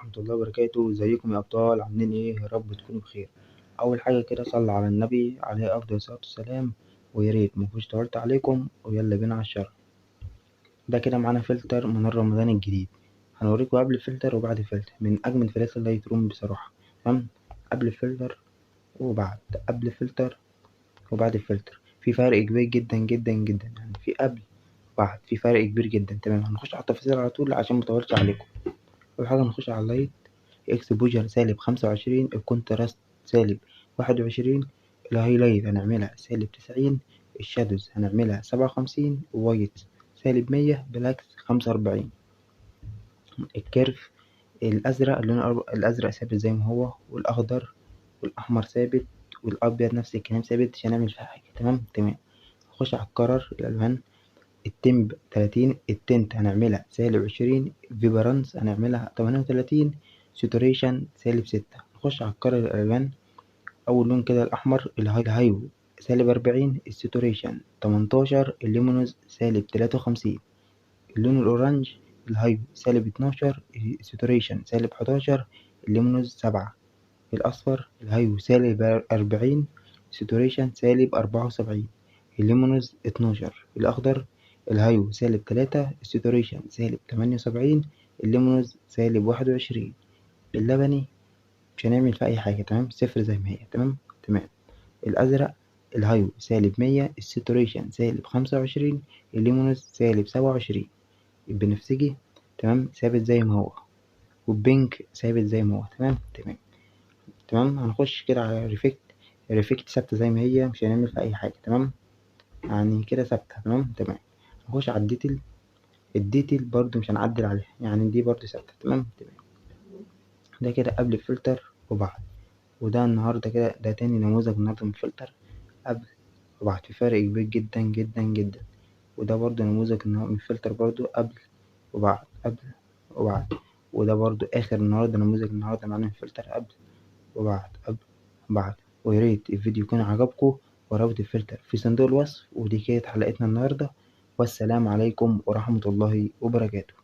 ورحمة الله وبركاته. ازيكم يا أبطال؟ عاملين ايه؟ يا رب تكونوا بخير. أول حاجة كده صلى على النبي عليه أفضل الصلاة والسلام. ويا ريت مكنتش طولت عليكم، ويلا بينا على الشرح. ده كده معانا فلتر من رمضان الجديد. هنوريكم قبل الفلتر وبعد الفلتر، من أجمل فلاتر اللايت روم بصراحة. تمام. قبل الفلتر وبعد، قبل الفلتر وبعد الفلتر، في فرق كبير جدا جدا جدا، يعني في قبل وبعد في فرق كبير جدا. تمام، هنخش على التفاصيل على طول عشان مطولش عليكم. أول حاجة نخش على اللايت. اكسبوجر -25، الكونتراست -21، الهايلايت هنعملها -90، الشادوز هنعملها 57، وايت -100، بلاكس 45. الكيرف الأزرق، اللون الأزرق ثابت زي ما هو، والأخضر والأحمر ثابت، والأبيض نفس الكلام ثابت، مش هنعمل فيها حاجة. تمام تمام. نخش على الكرر الألوان. التمب 30، التنت هنعملها -20، فيبرانس هنعملها 38، ساتوريشن -6. نخش على الكرر الألوان. أول لون كده الأحمر، الهايو -40، الساتوريشن 18، الليمونوز -53. اللون الأورنج، الهايو -12، الساتوريشن -11، الليمونوز 7. الأصفر، الهايو -40، ساتوريشن -74، الليمونوز 12. الأخضر، الهايو -3، الساتوريشن -78، الليمونوز -21. اللبني مش هنعمل فيه أي حاجة، تمام، صفر زي ما هي. تمام تمام. الأزرق، الهايو -100، الساتوريشن -25، الليمونوز -27. البنفسجي تمام ثابت زي ما هو، والبينك ثابت زي ما هو. تمام تمام تمام. هنخش كده على الريفكت ثابتة زي ما هي، مش هنعمل فيها أي حاجة. تمام، يعني كده ثابتة. تمام تمام. نخش على الديتيل برضو مش هنعدل عليها، يعني دي برضو ثابتة. تمام تمام. ده كده قبل الفلتر وبعد. وده النهاردة كده، ده تاني نموذج النهاردة من الفلتر قبل وبعد، في فرق كبير جدا جدا جدا. وده برضو نموذج من الفلتر برضو قبل وبعد، قبل وبعد. وده برضو آخر النهاردة، نموذج النهاردة معانا من الفلتر قبل وبعد، قبل وبعد. وياريت الفيديو يكون عجبكم، ورابط الفلتر في صندوق الوصف. ودي كانت حلقتنا النهاردة، والسلام عليكم ورحمة الله وبركاته.